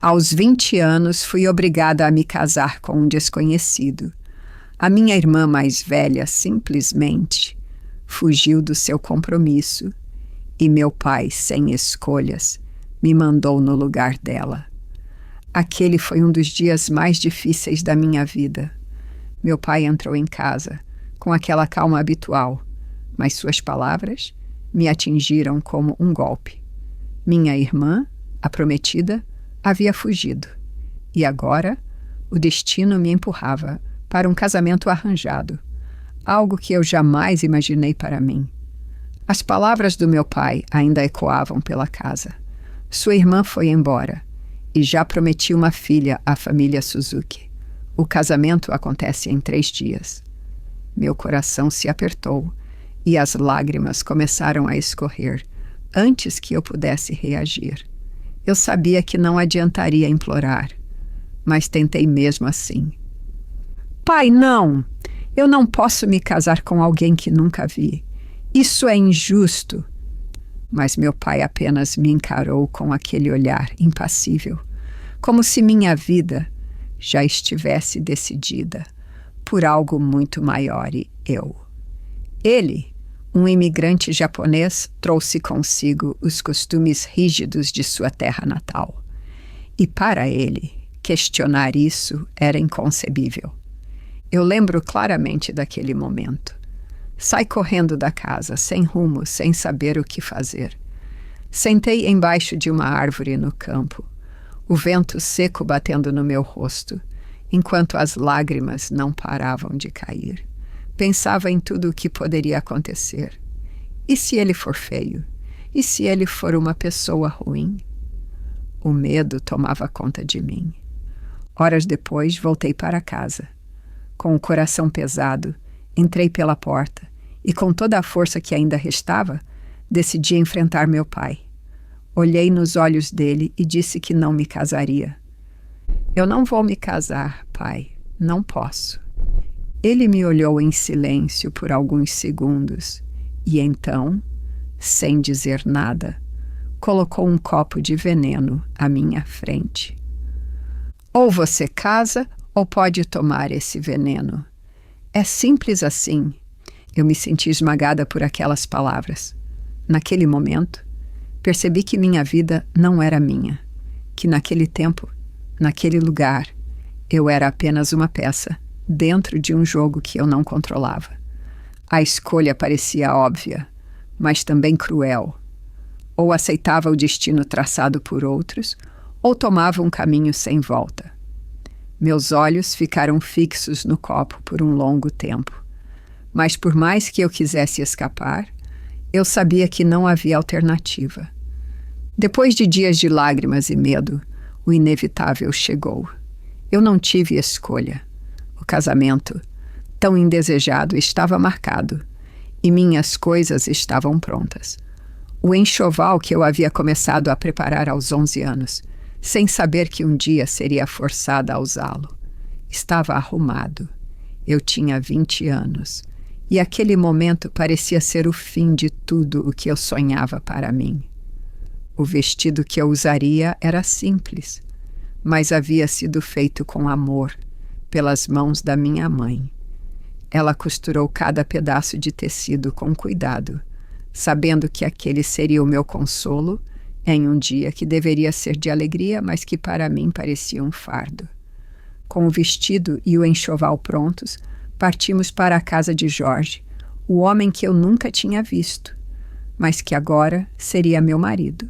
Aos 20 anos, fui obrigada a me casar com um desconhecido. A minha irmã mais velha simplesmente fugiu do seu compromisso e meu pai, sem escolhas, me mandou no lugar dela. Aquele foi um dos dias mais difíceis da minha vida. Meu pai entrou em casa com aquela calma habitual, mas suas palavras me atingiram como um golpe. Minha irmã, a prometida, havia fugido, e agora o destino me empurrava para um casamento arranjado, algo que eu jamais imaginei para mim. As palavras do meu pai ainda ecoavam pela casa. Sua irmã foi embora, e já prometi uma filha à família Suzuki. O casamento acontece em 3 dias. Meu coração se apertou, e as lágrimas começaram a escorrer, antes que eu pudesse reagir. Eu sabia que não adiantaria implorar, mas tentei mesmo assim. Pai, não! Eu não posso me casar com alguém que nunca vi. Isso é injusto. Mas meu pai apenas me encarou com aquele olhar impassível, como se minha vida já estivesse decidida por algo muito maior e eu. Ele, um imigrante japonês, trouxe consigo os costumes rígidos de sua terra natal. E para ele, questionar isso era inconcebível. Eu lembro claramente daquele momento. Saí correndo da casa, sem rumo, sem saber o que fazer. Sentei embaixo de uma árvore no campo, o vento seco batendo no meu rosto, enquanto as lágrimas não paravam de cair. Pensava em tudo o que poderia acontecer. E se ele for feio? E se ele for uma pessoa ruim? O medo tomava conta de mim. Horas depois, voltei para casa. Com o coração pesado, entrei pela porta e, com toda a força que ainda restava, decidi enfrentar meu pai. Olhei nos olhos dele e disse que não me casaria. Eu não vou me casar, pai. Não posso. Ele me olhou em silêncio por alguns segundos e então, sem dizer nada, colocou um copo de veneno à minha frente. Ou você casa ou pode tomar esse veneno. É simples assim. Eu me senti esmagada por aquelas palavras. Naquele momento, percebi que minha vida não era minha, que naquele tempo, naquele lugar, eu era apenas uma peça dentro de um jogo que eu não controlava. A escolha parecia óbvia, mas também cruel. Ou aceitava o destino traçado por outros, ou tomava um caminho sem volta. Meus olhos ficaram fixos no copo por um longo tempo. Mas por mais que eu quisesse escapar, eu sabia que não havia alternativa. Depois de dias de lágrimas e medo, o inevitável chegou. Eu não tive escolha. O casamento, tão indesejado, estava marcado, e minhas coisas estavam prontas. O enxoval que eu havia começado a preparar aos 11 anos, sem saber que um dia seria forçada a usá-lo, estava arrumado. Eu tinha 20 anos, e aquele momento parecia ser o fim de tudo o que eu sonhava para mim. O vestido que eu usaria era simples, mas havia sido feito com amor, pelas mãos da minha mãe. Ela costurou cada pedaço de tecido com cuidado, sabendo que aquele seria o meu consolo em um dia que deveria ser de alegria, mas que para mim parecia um fardo. Com o vestido e o enxoval prontos, partimos para a casa de Jorge, o homem que eu nunca tinha visto, mas que agora seria meu marido.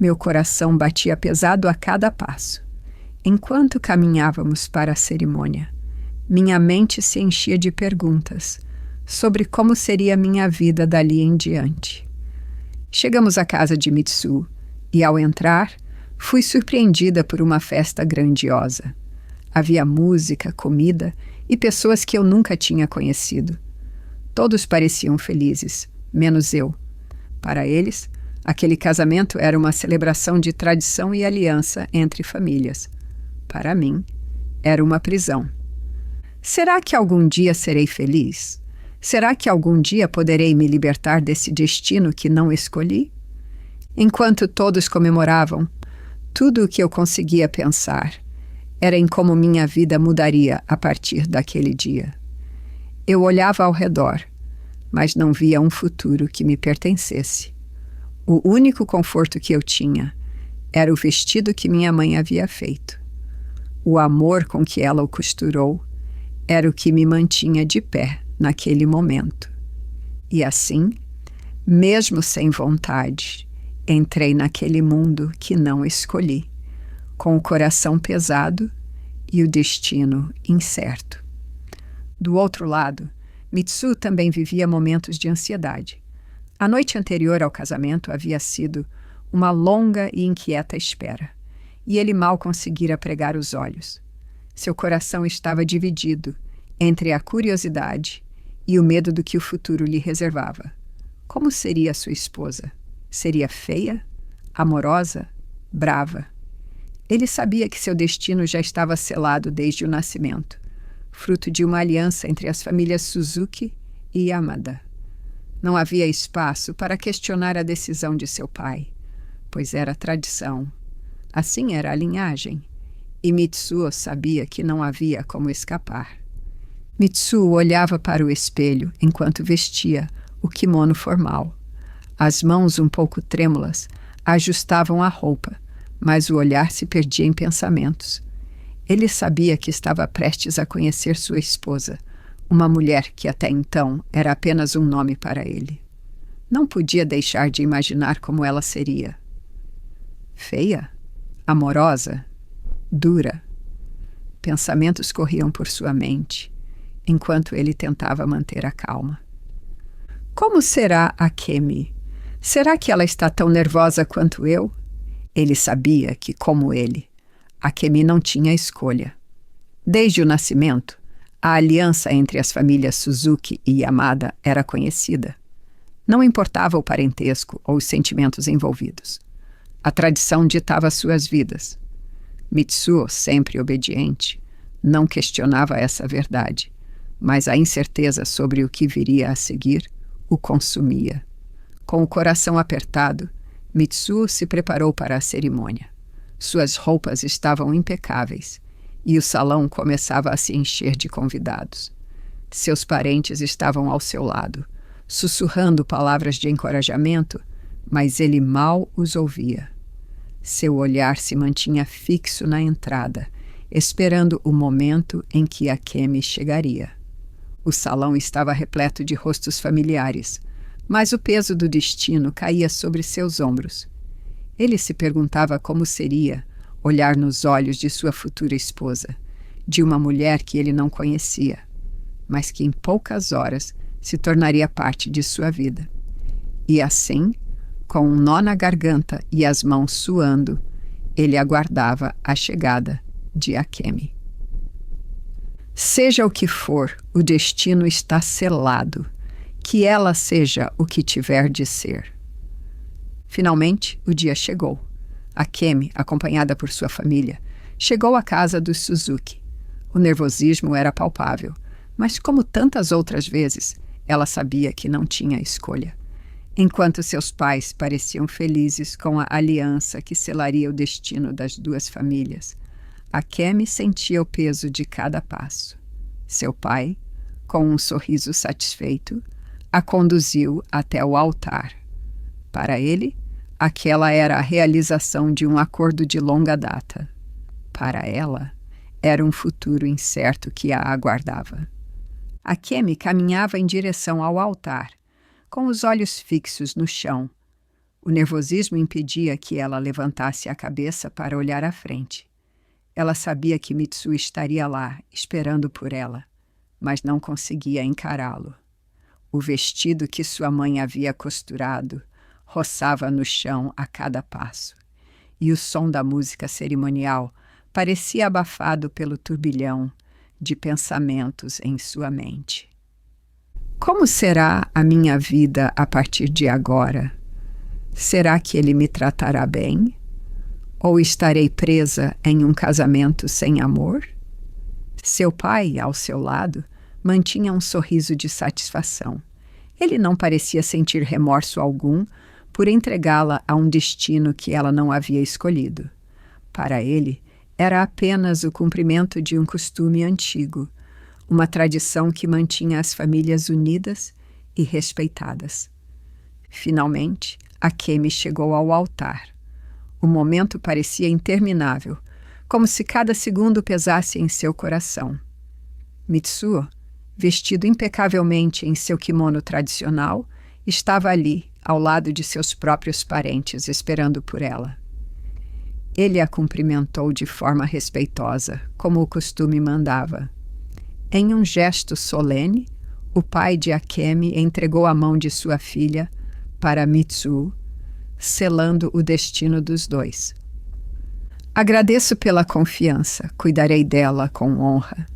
Meu coração batia pesado a cada passo. Enquanto caminhávamos para a cerimônia, minha mente se enchia de perguntas sobre como seria minha vida dali em diante. Chegamos à casa de Mitsuo e, ao entrar, fui surpreendida por uma festa grandiosa. Havia música, comida e pessoas que eu nunca tinha conhecido. Todos pareciam felizes, menos eu. Para eles, aquele casamento era uma celebração de tradição e aliança entre famílias. Para mim, era uma prisão. Será que algum dia serei feliz? Será que algum dia poderei me libertar desse destino que não escolhi? Enquanto todos comemoravam, Tudo o que eu conseguia pensar era em como minha vida mudaria a partir daquele dia. Eu olhava ao redor, mas não via um futuro que me pertencesse. O único conforto que eu tinha era o vestido que minha mãe havia feito. O amor com que ela o costurou era o que me mantinha de pé naquele momento. E assim, mesmo sem vontade, entrei naquele mundo que não escolhi, com o coração pesado e o destino incerto. Do outro lado, Mitsuo também vivia momentos de ansiedade. A noite anterior ao casamento havia sido uma longa e inquieta espera, e ele mal conseguira pregar os olhos. Seu coração estava dividido entre a curiosidade e o medo do que o futuro lhe reservava. Como seria sua esposa? Seria feia? Amorosa? Brava? Ele sabia que seu destino já estava selado desde o nascimento, fruto de uma aliança entre as famílias Suzuki e Yamada. Não havia espaço para questionar a decisão de seu pai, pois era tradição. Assim era a linhagem, e Mitsuo sabia que não havia como escapar. Mitsuo olhava para o espelho enquanto vestia o kimono formal. As mãos um pouco trêmulas ajustavam a roupa, mas o olhar se perdia em pensamentos. Ele sabia que estava prestes a conhecer sua esposa, uma mulher que até então era apenas um nome para ele. Não podia deixar de imaginar como ela seria. Feia? Amorosa? Dura? Pensamentos corriam por sua mente, enquanto ele tentava manter a calma. Como será a Kemi? Será que ela está tão nervosa quanto eu? Ele sabia que, como ele, a Kemi não tinha escolha. Desde o nascimento, a aliança entre as famílias Suzuki e Yamada era conhecida. Não importava o parentesco ou os sentimentos envolvidos. A tradição ditava suas vidas. Mitsuo, sempre obediente, não questionava essa verdade, mas a incerteza sobre o que viria a seguir o consumia. Com o coração apertado, Mitsuo se preparou para a cerimônia. Suas roupas estavam impecáveis e o salão começava a se encher de convidados. Seus parentes estavam ao seu lado, sussurrando palavras de encorajamento, mas ele mal os ouvia. Seu olhar se mantinha fixo na entrada, esperando o momento em que a Kemi chegaria. O salão estava repleto de rostos familiares, mas o peso do destino caía sobre seus ombros. Ele se perguntava como seria olhar nos olhos de sua futura esposa, de uma mulher que ele não conhecia, mas que em poucas horas se tornaria parte de sua vida. E assim, com um nó na garganta e as mãos suando, ele aguardava a chegada de Akemi. Seja o que for, o destino está selado. Que ela seja o que tiver de ser. Finalmente, o dia chegou. Akemi, acompanhada por sua família, chegou à casa dos Suzuki. O nervosismo era palpável, mas como tantas outras vezes, ela sabia que não tinha escolha. Enquanto seus pais pareciam felizes com a aliança que selaria o destino das duas famílias, Akemi sentia o peso de cada passo. Seu pai, com um sorriso satisfeito, a conduziu até o altar. Para ele, aquela era a realização de um acordo de longa data. Para ela, era um futuro incerto que a aguardava. Akemi caminhava em direção ao altar, com os olhos fixos no chão. O nervosismo impedia que ela levantasse a cabeça para olhar à frente. Ela sabia que Mitsuo estaria lá, esperando por ela, mas não conseguia encará-lo. O vestido que sua mãe havia costurado roçava no chão a cada passo, e o som da música cerimonial parecia abafado pelo turbilhão de pensamentos em sua mente. Como será a minha vida a partir de agora? Será que ele me tratará bem? Ou estarei presa em um casamento sem amor? Seu pai, ao seu lado, mantinha um sorriso de satisfação. Ele não parecia sentir remorso algum por entregá-la a um destino que ela não havia escolhido. Para ele, era apenas o cumprimento de um costume antigo, uma tradição que mantinha as famílias unidas e respeitadas. Finalmente, Akemi chegou ao altar. O momento parecia interminável, como se cada segundo pesasse em seu coração. Mitsuo, vestido impecavelmente em seu kimono tradicional, estava ali, ao lado de seus próprios parentes, esperando por ela. Ele a cumprimentou de forma respeitosa, como o costume mandava. Em um gesto solene, o pai de Akemi entregou a mão de sua filha para Mitsuo, selando o destino dos dois. Agradeço pela confiança, cuidarei dela com honra.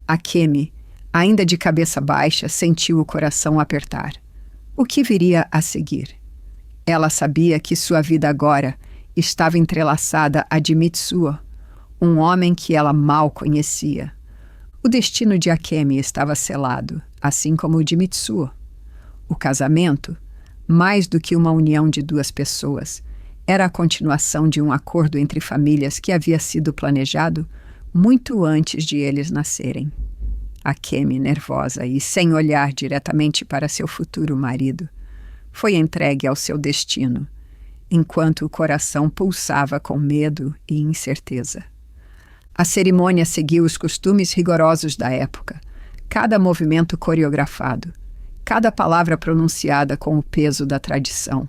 Akemi, ainda de cabeça baixa, sentiu o coração apertar. O que viria a seguir? Ela sabia que sua vida agora estava entrelaçada à de Mitsuo, um homem que ela mal conhecia. O destino de Akemi estava selado, assim como o de Mitsuo. O casamento, mais do que uma união de duas pessoas, era a continuação de um acordo entre famílias que havia sido planejado muito antes de eles nascerem. Akemi, nervosa e sem olhar diretamente para seu futuro marido, foi entregue ao seu destino, enquanto o coração pulsava com medo e incerteza. A cerimônia seguiu os costumes rigorosos da época, cada movimento coreografado, cada palavra pronunciada com o peso da tradição.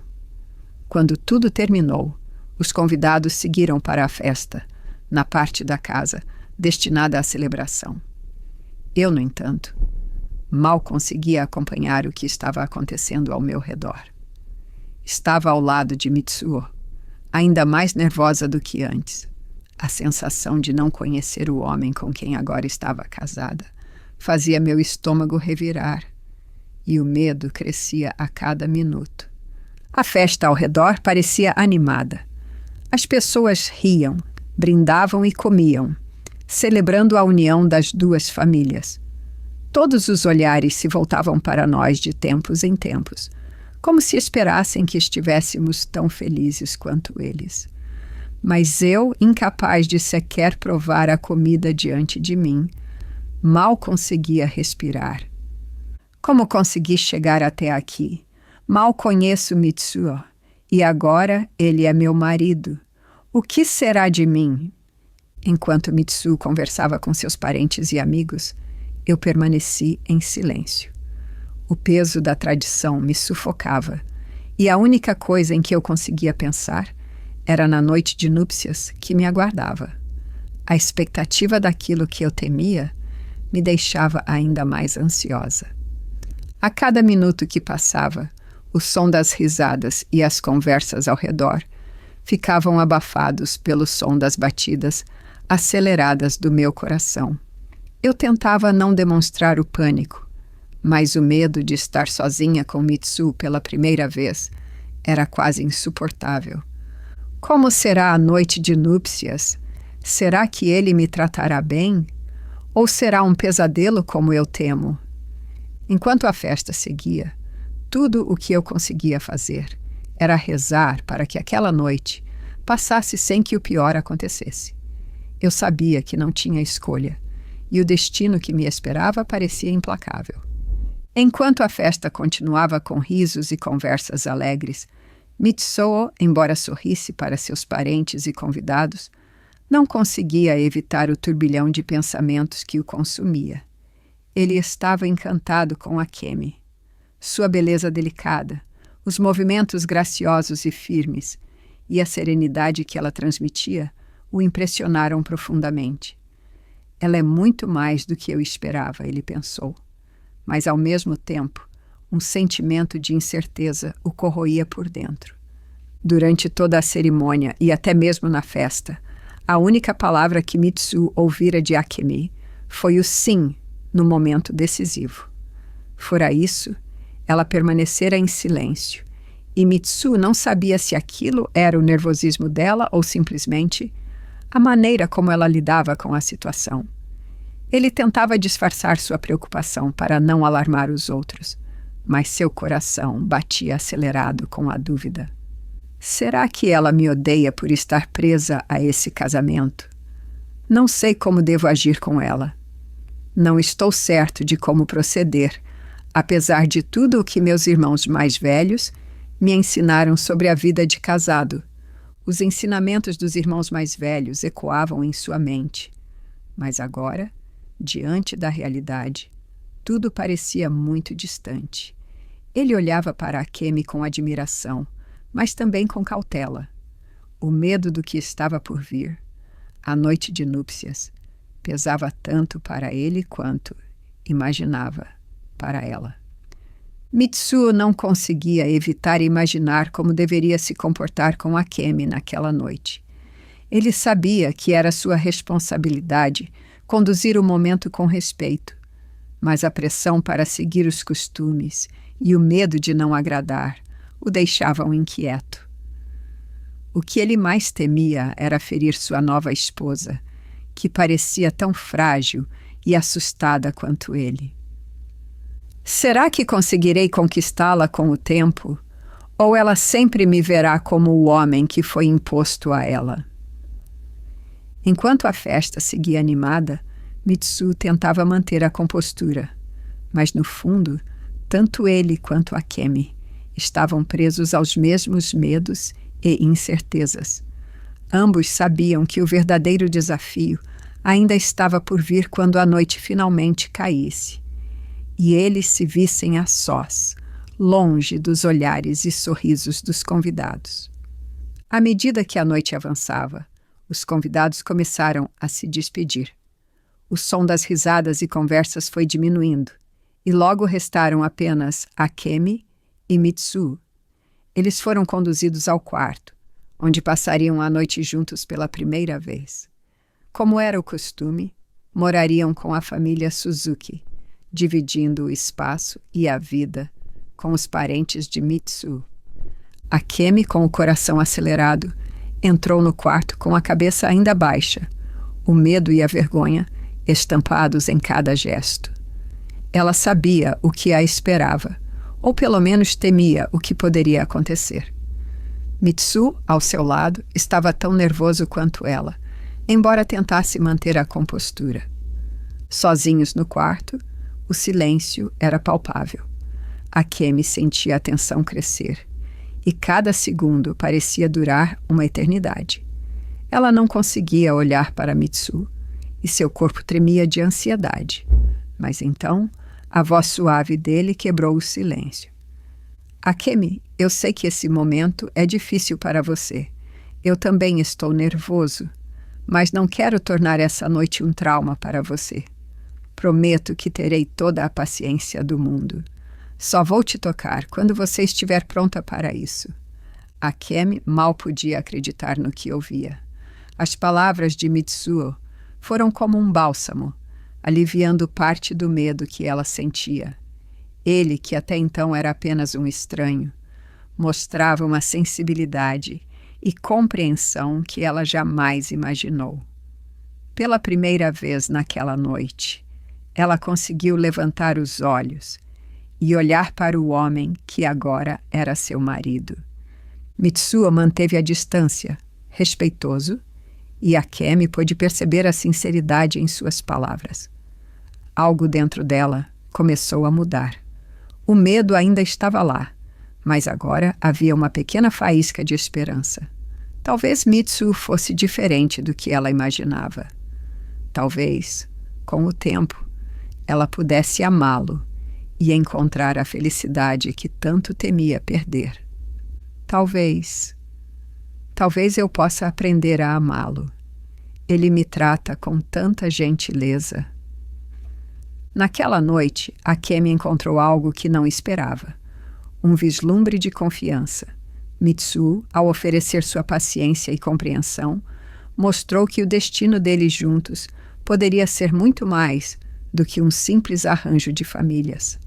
Quando tudo terminou, os convidados seguiram para a festa, na parte da casa destinada à celebração. Eu, no entanto, mal conseguia acompanhar o que estava acontecendo ao meu redor. Estava ao lado de Mitsuo, ainda mais nervosa do que antes. A sensação de não conhecer o homem com quem agora estava casada fazia meu estômago revirar, e o medo crescia a cada minuto. A festa ao redor parecia animada. As pessoas riam, brindavam e comiam, celebrando a união das duas famílias. Todos os olhares se voltavam para nós de tempos em tempos, como se esperassem que estivéssemos tão felizes quanto eles. Mas eu, incapaz de sequer provar a comida diante de mim, mal conseguia respirar. Como consegui chegar até aqui? Mal conheço Mitsuo, e agora ele é meu marido. O que será de mim? Enquanto Mitsuo conversava com seus parentes e amigos, eu permaneci em silêncio. O peso da tradição me sufocava, e a única coisa em que eu conseguia pensar era na noite de núpcias que me aguardava. A expectativa daquilo que eu temia me deixava ainda mais ansiosa. A cada minuto que passava, o som das risadas e as conversas ao redor ficavam abafados pelo som das batidas aceleradas do meu coração. Eu tentava não demonstrar o pânico, mas o medo de estar sozinha com Mitsuo pela primeira vez era quase insuportável. Como será a noite de núpcias? Será que ele me tratará bem? Ou será um pesadelo como eu temo? Enquanto a festa seguia, tudo o que eu conseguia fazer era rezar para que aquela noite passasse sem que o pior acontecesse. Eu sabia que não tinha escolha, e o destino que me esperava parecia implacável. Enquanto a festa continuava com risos e conversas alegres, Mitsuo, embora sorrisse para seus parentes e convidados, não conseguia evitar o turbilhão de pensamentos que o consumia. Ele estava encantado com Akemi. Sua beleza delicada, os movimentos graciosos e firmes e a serenidade que ela transmitia o impressionaram profundamente. Ela é muito mais do que eu esperava, ele pensou. Mas, ao mesmo tempo, um sentimento de incerteza o corroía por dentro. Durante toda a cerimônia e até mesmo na festa, a única palavra que Mitsuo ouvira de Akemi foi o sim no momento decisivo. Fora isso, ela permanecera em silêncio, e Mitsuo não sabia se aquilo era o nervosismo dela ou simplesmente a maneira como ela lidava com a situação. Ele tentava disfarçar sua preocupação para não alarmar os outros, mas seu coração batia acelerado com a dúvida. Será que ela me odeia por estar presa a esse casamento? Não sei como devo agir com ela. Não estou certo de como proceder, apesar de tudo o que meus irmãos mais velhos me ensinaram sobre a vida de casado. Os ensinamentos dos irmãos mais velhos ecoavam em sua mente. Mas agora, diante da realidade, tudo parecia muito distante. Ele olhava para Akemi com admiração, mas também com cautela. O medo do que estava por vir, a noite de núpcias, pesava tanto para ele quanto, imaginava, para ela. Mitsuo não conseguia evitar imaginar como deveria se comportar com Akemi naquela noite. Ele sabia que era sua responsabilidade conduzir o momento com respeito, mas a pressão para seguir os costumes e o medo de não agradar o deixavam inquieto. O que ele mais temia era ferir sua nova esposa, que parecia tão frágil e assustada quanto ele. Será que conseguirei conquistá-la com o tempo? Ou ela sempre me verá como o homem que foi imposto a ela? Enquanto a festa seguia animada, Mitsuo tentava manter a compostura, mas no fundo, tanto ele quanto Akemi estavam presos aos mesmos medos e incertezas. Ambos sabiam que o verdadeiro desafio ainda estava por vir quando a noite finalmente caísse, e eles se vissem a sós, longe dos olhares e sorrisos dos convidados. À medida que a noite avançava, os convidados começaram a se despedir. O som das risadas e conversas foi diminuindo, e logo restaram apenas Akemi e Mitsuo. Eles foram conduzidos ao quarto, onde passariam a noite juntos pela primeira vez. Como era o costume, morariam com a família Suzuki, dividindo o espaço e a vida com os parentes de Mitsuo. Akemi, com o coração acelerado, entrou no quarto com a cabeça ainda baixa, o medo e a vergonha estampados em cada gesto. Ela sabia o que a esperava, ou pelo menos temia o que poderia acontecer. Mitsuo, ao seu lado, estava tão nervoso quanto ela, embora tentasse manter a compostura. Sozinhos no quarto, o silêncio era palpável. Akemi sentia a tensão crescer, e cada segundo parecia durar uma eternidade. Ela não conseguia olhar para Mitsuo, e seu corpo tremia de ansiedade. Mas então, a voz suave dele quebrou o silêncio. Akemi, eu sei que esse momento é difícil para você. Eu também estou nervoso, mas não quero tornar essa noite um trauma para você. Prometo que terei toda a paciência do mundo. Só vou te tocar quando você estiver pronta para isso. Akemi mal podia acreditar no que ouvia. As palavras de Mitsuo foram como um bálsamo, aliviando parte do medo que ela sentia. Ele, que até então era apenas um estranho, mostrava uma sensibilidade e compreensão que ela jamais imaginou. Pela primeira vez naquela noite, ela conseguiu levantar os olhos e olhar para o homem que agora era seu marido. Mitsuo manteve a distância, respeitoso, e Akemi pôde perceber a sinceridade em suas palavras. Algo dentro dela começou a mudar. O medo ainda estava lá, mas agora havia uma pequena faísca de esperança. Talvez Mitsuo fosse diferente do que ela imaginava. Talvez, com o tempo, ela pudesse amá-lo e encontrar a felicidade que tanto temia perder. Talvez eu possa aprender a amá-lo. Ele me trata com tanta gentileza. Naquela noite, Akemi encontrou algo que não esperava. Um vislumbre de confiança. Mitsuo, ao oferecer sua paciência e compreensão, mostrou que o destino deles juntos poderia ser muito mais do que um simples arranjo de famílias.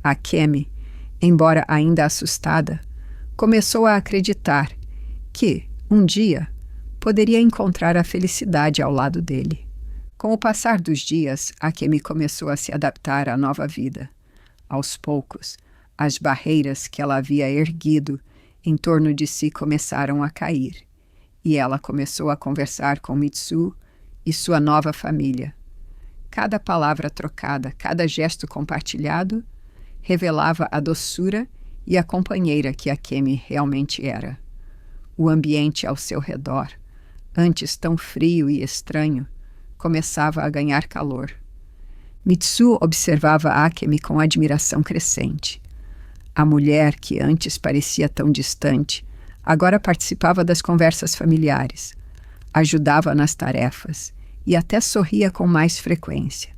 Akemi, embora ainda assustada, começou a acreditar que, um dia, poderia encontrar a felicidade ao lado dele. Com o passar dos dias, Akemi começou a se adaptar à nova vida. Aos poucos, as barreiras que ela havia erguido em torno de si começaram a cair, e ela começou a conversar com Mitsu e sua nova família. Cada palavra trocada, cada gesto compartilhado, revelava a doçura e a companheira que Akemi realmente era. O ambiente ao seu redor, antes tão frio e estranho, começava a ganhar calor. Mitsu observava Akemi com admiração crescente. A mulher, que antes parecia tão distante, agora participava das conversas familiares, ajudava nas tarefas e até sorria com mais frequência.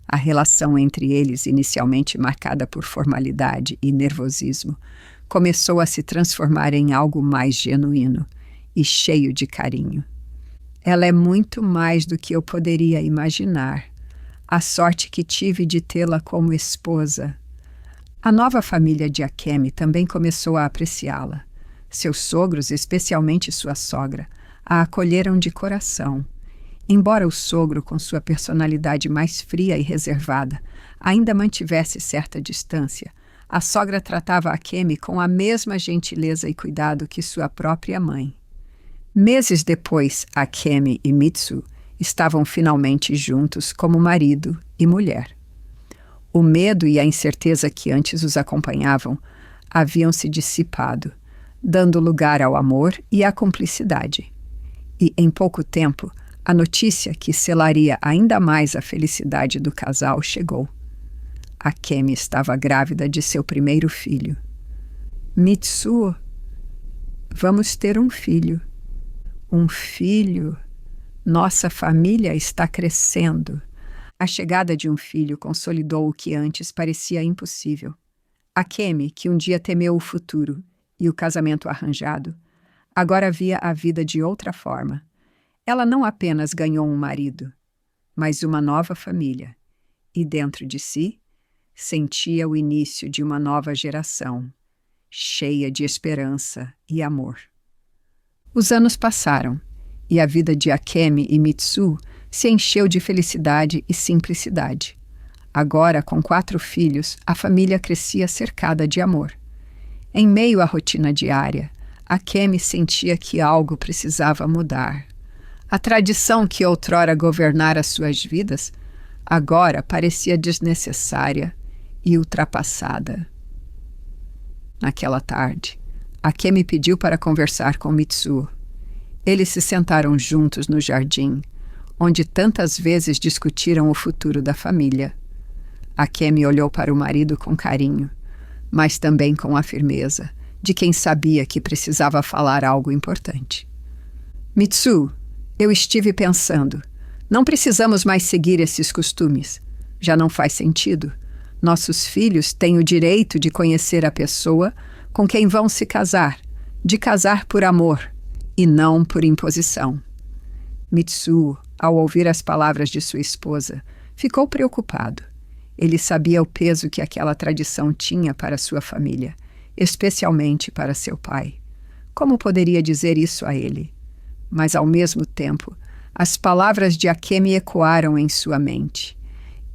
A relação entre eles, inicialmente marcada por formalidade e nervosismo, começou a se transformar em algo mais genuíno e cheio de carinho. Ela é muito mais do que eu poderia imaginar. A sorte que tive de tê-la como esposa. A nova família de Akemi também começou a apreciá-la. Seus sogros, especialmente sua sogra, a acolheram de coração. Embora o sogro, com sua personalidade mais fria e reservada, ainda mantivesse certa distância, a sogra tratava Akemi com a mesma gentileza e cuidado que sua própria mãe. Meses depois, Akemi e Mitsu estavam finalmente juntos como marido e mulher. O medo e a incerteza que antes os acompanhavam haviam se dissipado, dando lugar ao amor e à cumplicidade. E, em pouco tempo, a notícia que selaria ainda mais a felicidade do casal chegou. Akemi estava grávida de seu primeiro filho. Mitsu, vamos ter um filho. Um filho. Nossa família está crescendo. A chegada de um filho consolidou o que antes parecia impossível. Akemi, que um dia temeu o futuro e o casamento arranjado, agora via a vida de outra forma. Ela não apenas ganhou um marido, mas uma nova família, e dentro de si sentia o início de uma nova geração, cheia de esperança e amor. Os anos passaram, e a vida de Akemi e Mitsu se encheu de felicidade e simplicidade. Agora, com 4 filhos, a família crescia cercada de amor. Em meio à rotina diária, Akemi sentia que algo precisava mudar. A tradição que outrora governara suas vidas, agora parecia desnecessária e ultrapassada. Naquela tarde, Akemi pediu para conversar com Mitsu. Eles se sentaram juntos no jardim, onde tantas vezes discutiram o futuro da família. Akemi olhou para o marido com carinho, mas também com a firmeza de quem sabia que precisava falar algo importante. Mitsu, eu estive pensando, não precisamos mais seguir esses costumes. Já não faz sentido. Nossos filhos têm o direito de conhecer a pessoa com quem vão se casar, de casar por amor e não por imposição. Mitsu, ao ouvir as palavras de sua esposa, ficou preocupado. Ele sabia o peso que aquela tradição tinha para sua família, especialmente para seu pai. Como poderia dizer isso a ele? Mas, ao mesmo tempo, as palavras de Akemi ecoaram em sua mente.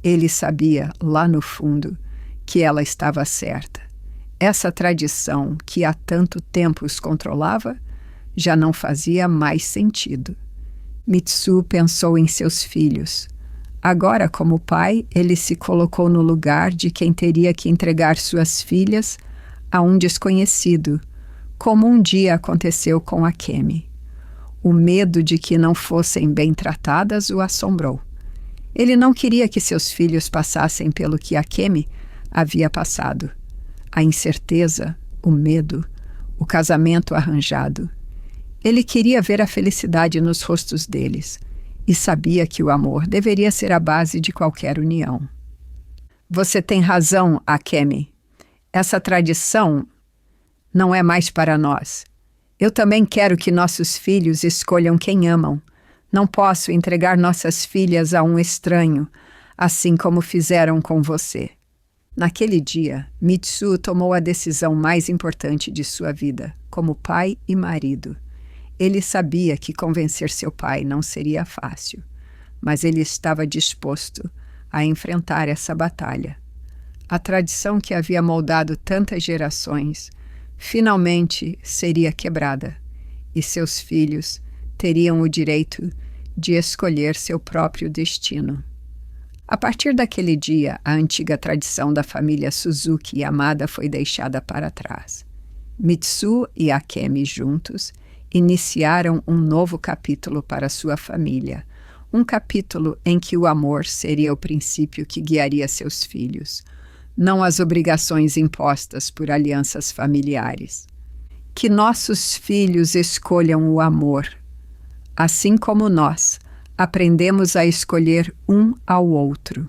Ele sabia, lá no fundo, que ela estava certa. Essa tradição, que há tanto tempo os controlava, já não fazia mais sentido. Mitsu pensou em seus filhos. Agora, como pai, ele se colocou no lugar de quem teria que entregar suas filhas a um desconhecido, como um dia aconteceu com Akemi. O medo de que não fossem bem tratadas o assombrou. Ele não queria que seus filhos passassem pelo que Akemi havia passado. A incerteza, o medo, o casamento arranjado. Ele queria ver a felicidade nos rostos deles e sabia que o amor deveria ser a base de qualquer união. Você tem razão, Akemi. Essa tradição não é mais para nós. Eu também quero que nossos filhos escolham quem amam. Não posso entregar nossas filhas a um estranho, assim como fizeram com você. Naquele dia, Mitsu tomou a decisão mais importante de sua vida, como pai e marido. Ele sabia que convencer seu pai não seria fácil, mas ele estava disposto a enfrentar essa batalha. A tradição que havia moldado tantas gerações finalmente seria quebrada e seus filhos teriam o direito de escolher seu próprio destino. A partir daquele dia, a antiga tradição da família Suzuki Yamada foi deixada para trás. Mitsu e Akemi juntos iniciaram um novo capítulo para sua família, um capítulo em que o amor seria o princípio que guiaria seus filhos, não as obrigações impostas por alianças familiares. Que nossos filhos escolham o amor, assim como nós aprendemos a escolher um ao outro.